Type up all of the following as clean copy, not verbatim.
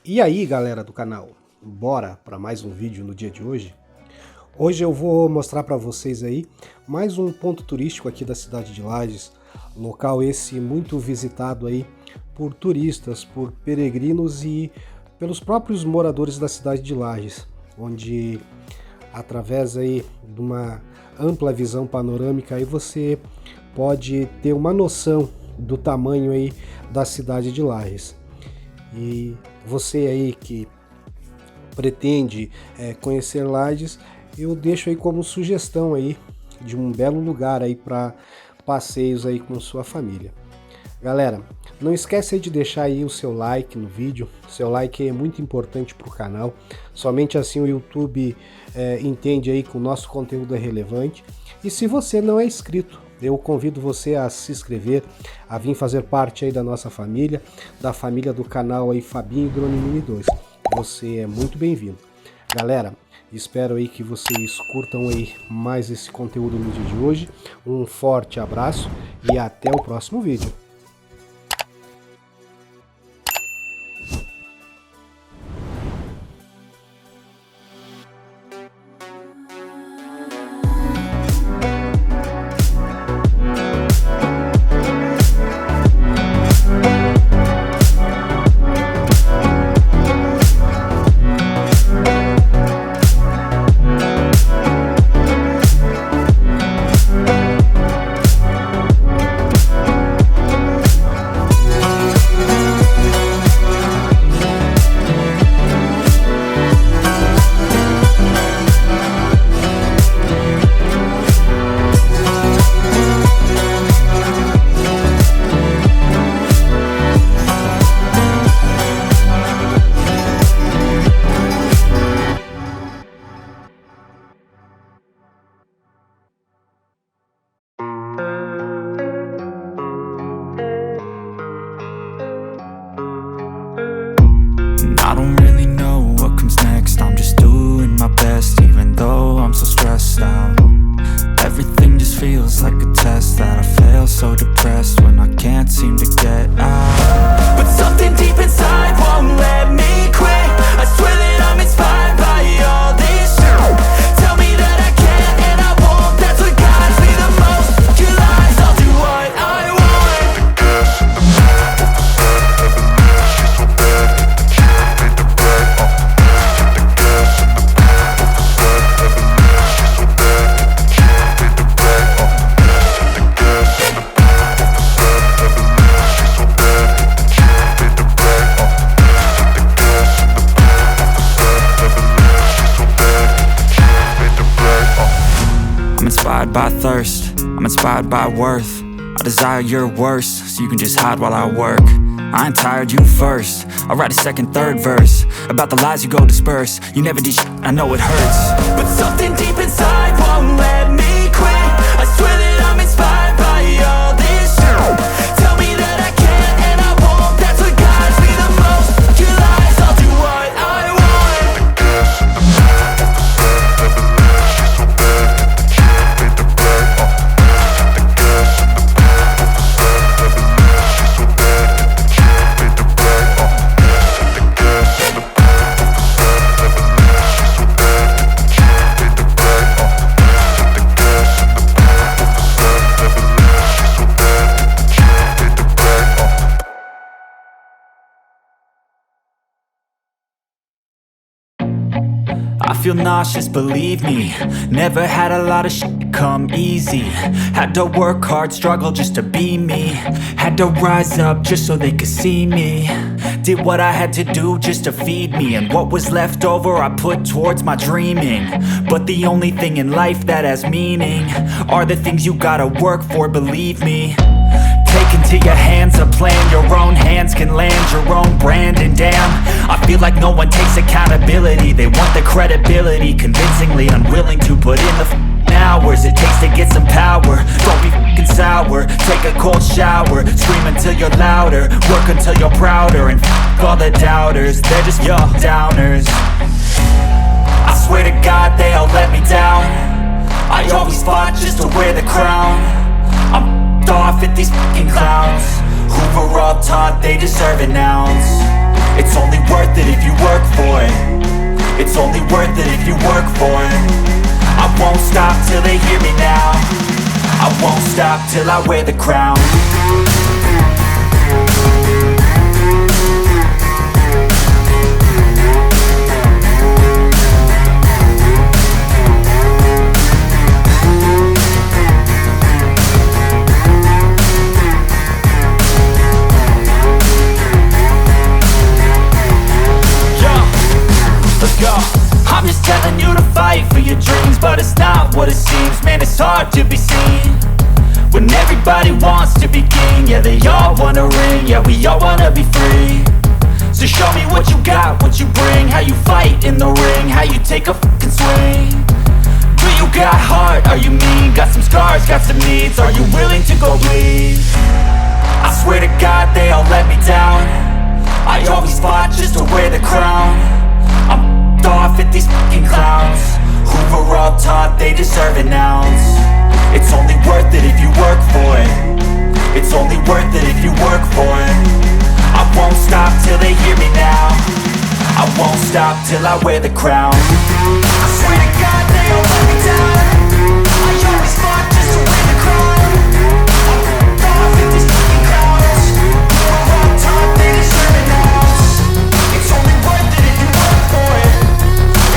E aí galera do canal, bora para mais um vídeo no dia de hoje? Hoje eu vou mostrar para vocês aí mais um ponto turístico aqui da cidade de Lages, local esse muito visitado aí por turistas, por peregrinos e pelos próprios moradores da cidade de Lages, onde através aí de uma ampla visão panorâmica aí você pode ter uma noção do tamanho aí da cidade de Lages. E você aí que pretende conhecer Lages, eu deixo aí como sugestão aí de um belo lugar aí para passeios aí com sua família. Galera, não esquece aí de deixar aí o seu like no vídeo, seu like é muito importante para o canal, somente assim o YouTube entende aí que o nosso conteúdo é relevante. E se você não é inscrito, eu convido você a se inscrever, a vir fazer parte aí da nossa família, da família do canal aí Fabinho Dronimini 2. Você é muito bem-vindo. Galera, espero aí que vocês curtam aí mais esse conteúdo no dia de hoje. Um forte abraço e até o próximo vídeo. I don't really know what comes next. I'm just doing my best, even though I'm so stressed out. Everything just feels like a test that I fail, so depressed when I can't seem to get out. But something deep inside won't let me quit. I swear that I'm inspired by all this shit. Tell me that I can and I won't. That's what guides me the most. Your lies, I'll do what I want. By thirst, I'm inspired by worth. I desire your worst, so you can just hide while I work. I ain't tired, you first. I'll write a second, third verse about the lies you go disperse. You never did shit, I know it hurts. But something deep inside won't let me quit. I swear that I'm inspired by all this shit. Tell me that I can and I won't. That's what guides me the most. Your lies, I'll do what I want. I feel nauseous, believe me. Never had a lot of shit come easy. Had to work hard, struggle just to be me. Had to rise up just so they could see me. Did what I had to do just to feed me. And what was left over I put towards my dreaming. But the only thing in life that has meaning are the things you gotta work for, believe me. Take into your hands a plan. Your own hands can land your own brand. And damn, I feel like no one takes accountability. They want the credibility, convincingly unwilling to put in the hours it takes to get some power. Don't be f***ing sour. Take a cold shower. Scream until you're louder. Work until you're prouder. And f*** all the doubters, they're just your downers. I swear to God they all let me down. I always fought just to wear the crown. I'm off at these fucking clowns who were all taught they deserve an ounce. It's only worth it if you work for it. It's only worth it if you work for it. I won't stop till they hear me now. I won't stop till I wear the crown. I'm just telling you to fight for your dreams, but it's not what it seems. Man, it's hard to be seen when everybody wants to be king. Yeah, they all wanna ring, yeah, we all wanna be free. So show me what you got, what you bring, how you fight in the ring, how you take a fucking swing. Do you got heart, are you mean? Got some scars, got some needs, are you willing to go bleed? I swear to God they all let me down. I always fought just to wear the crown. I'm off at these fucking clowns who were all taught they deserve an ounce. It's only worth it if you work for it. It's only worth it if you work for it. I won't stop till they hear me now. I won't stop till I wear the crown. I swear to God they all let me down. I always fought just to wear the crown. I'm off at these fucking clowns who were all taught they deserve an ounce. It's only worth it if you work for it.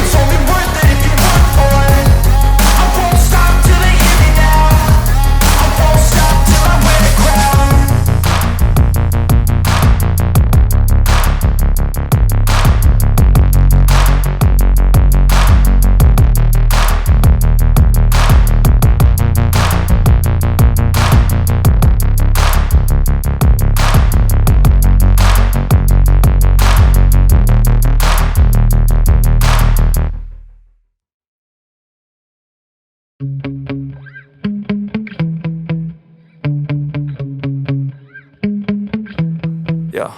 It's only worth it if you work for it. I won't stop till they hear me now. I won't stop till I wear the crown. Yeah.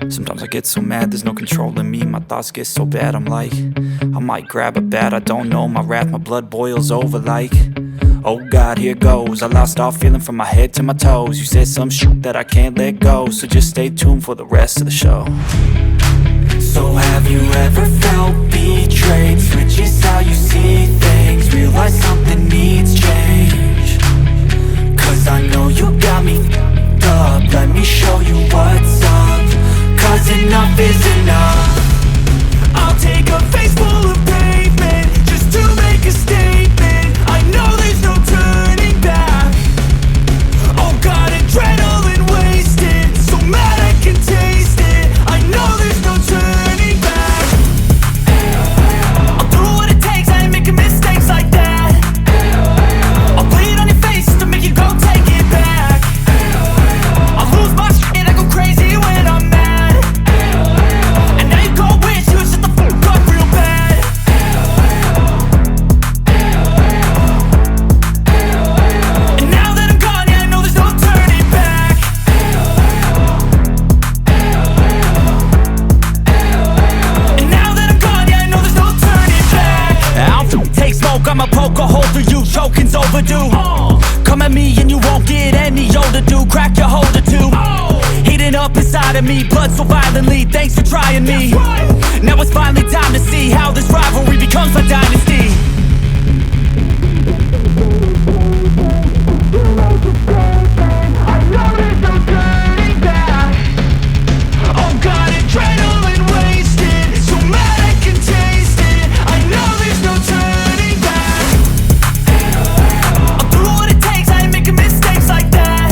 Sometimes I get so mad, there's no controlling me. My thoughts get so bad, I'm like, I might grab a bat, I don't know. My wrath, my blood boils over like, oh God, here goes. I lost all feeling from my head to my toes. You said some shit that I can't let go, so just stay tuned for the rest of the show. So have you ever felt betrayed? Switches how you see things, realize something needs change. Cause I know you got me up, let me show you what's up. Cause enough is enough. I'll take a face full of pavement just to make a statement. I know there's no turning back. Oh God, adrenaline wasted, so mad I can taste it. I know there's no turning back. I'll do what it takes, I ain't making mistakes like that. I'll bleed on your face to make you go take it back. I'll lose my shit, I go crazy when I'm mad. And now you go wish you would shut the fuck up real bad. And now that I'm gone, yeah, I know there's no turning back. And now that I'm gone, yeah, I know there's no turning back. I'll take smoke, I'ma poke a hole through you, choking's overdue. Come at me and you won't get any older, dude. Crack your holder too. Heating up inside of me, blood so violently. Thanks for trying me. Now it's finally time to see how this rivalry becomes a dynasty. I know there's no turning back. Oh God, adrenaline wasted, so mad I can taste it. I know there's no turning back. I'll do what it takes, I ain't making mistakes like that.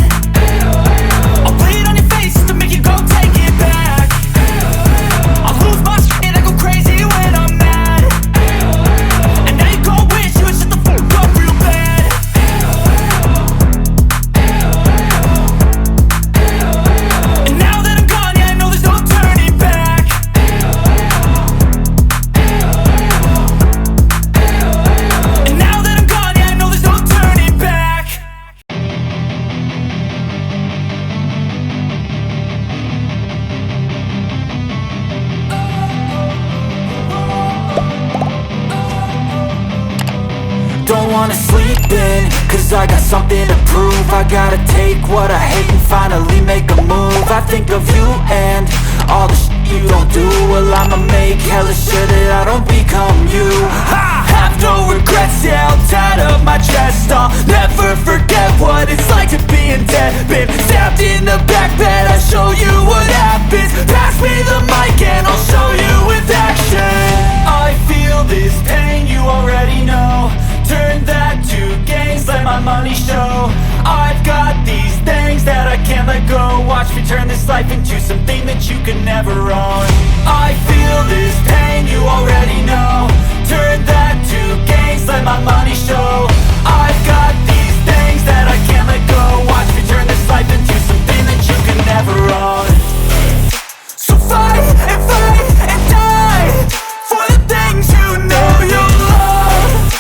I'll bleed on your face to make you go take it back. I'll lose my shit, I go crazy when I'm mad. And now you go wish you would shut the fuck up real bad. And now that I'm gone, yeah, I know there's no turning back. And now that I'm gone, yeah, I know there's no turning back. Don't wanna sleep in, cause I got something to prove. I gotta take what I hate and finally make a move. I think of you and all the shit you don't do. Well, I'ma make hella sure that I don't become you. I have no regrets, yeah, I'll tie up my chest. I'll never forget what it's like to be in debt. Been stabbed in the back bed, I'll show you what happens. Pass me the mic and I'll show you with action. I feel this pain, you already know. Turn that to gains, let my money show. I've got these things that I can't let go. Watch me turn this life into something that you can never own. I feel this pain, you already know. Turn that to gains, let my money show. I've got these things that I can't let go. Watch me turn this life into something that you can never own. So fight and die for the things you know you love.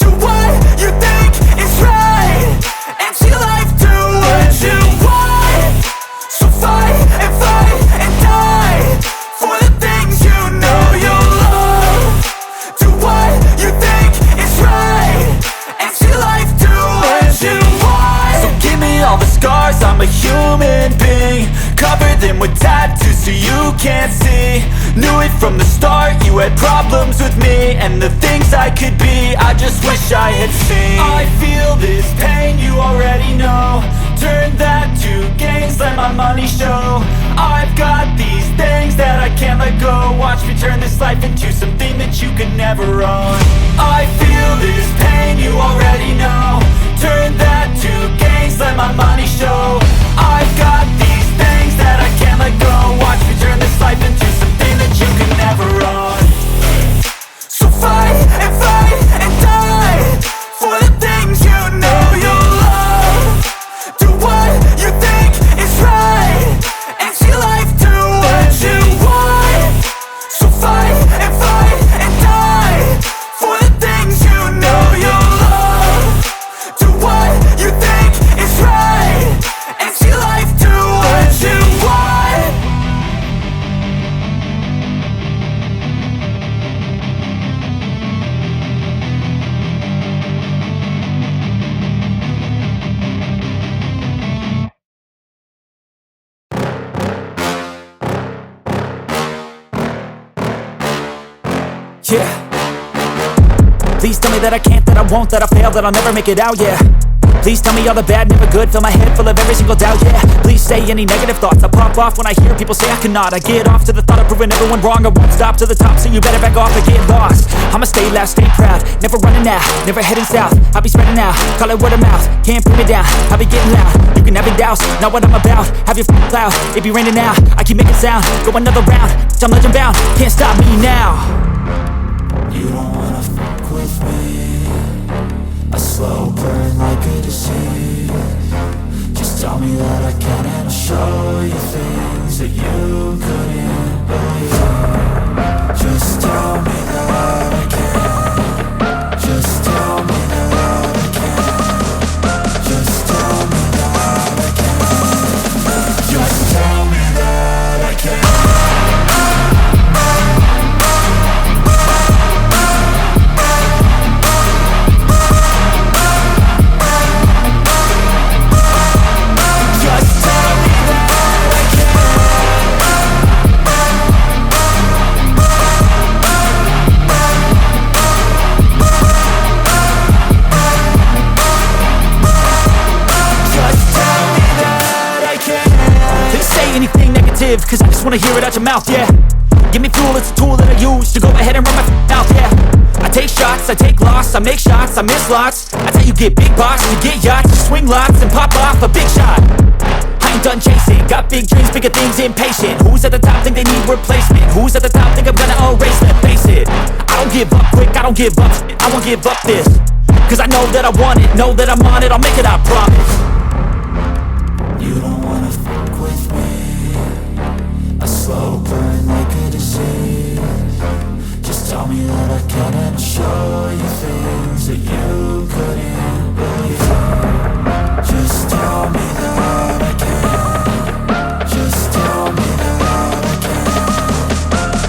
Do what you think is right and see life do what you want. So fight and die for the things you know you love. Do what you think is right and see life do what you want. So give me all the scars, I'm a human being. Cover them with tattoos so you can't see. Knew it from the start, you had problems with me and the things I could be, I just wish I had seen. I feel this pain, you already know. Turn that to gains, let my money show. I've got these things that I can't let go. Watch me turn this life into something that you could never own. I feel this pain, you already know. Turn that to gains, let my money show. I've got these things that I can't let go. Watch me turn this life into something that you can never own. So fight and die for the things you know you love. Do what you think is right and see life do what you want. So fight and die for the things you know you love. Do what you think is right and see life do what you want. Yeah. Please tell me that I can't, that I won't, that I fail, that I'll never make it out, yeah. Please tell me all the bad, never good, fill my head full of every single doubt, yeah. Please say any negative thoughts, I pop off when I hear people say I cannot. I get off to the thought of proving everyone wrong, I won't stop to the top, so you better back off and get lost. I'ma stay loud, stay proud, never running out, never heading south. I'll be spreading out, call it word of mouth, can't put me down, I'll be getting loud. You can have it douse, not what I'm about, have your f***ing cloud, it be raining now. I keep making sound, go another round, I'm legend bound, can't stop me now. You don't wanna fuck with me, a slow burn like a disease. Just tell me that I can and I'll show you things that you couldn't believe. Just tell me that I can. Just tell me that I can. Just tell me that I can. Just tell me that I can. Cause I just wanna hear it out your mouth, yeah. Give me fuel, it's a tool that I use to go ahead and run my mouth, yeah. I take shots, I take loss, I make shots, I miss lots. That's how you get big box, you get yachts, you swing lots and pop off a big shot. I ain't done chasing, got big dreams, bigger things, impatient. Who's at the top think they need replacement? Who's at the top think I'm gonna erase them? Face it, I don't give up quick, I don't give up shit, I won't give up this. Cause I know that I want it, know that I'm on it, I'll make it, I promise. You don't wanna fuck with me, a slow burn like a disease. Just tell me that I can and I'll show you things that you couldn't believe. Just tell me that I can. Just tell me that I can.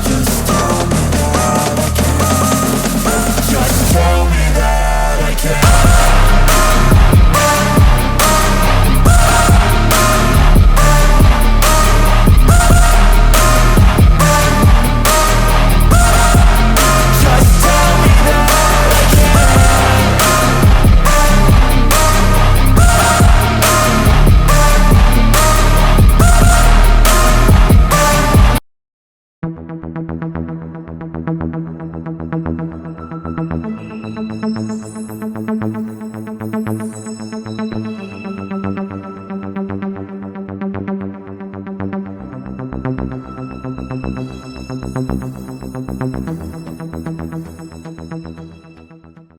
Just tell me that I can. Just tell me that I can.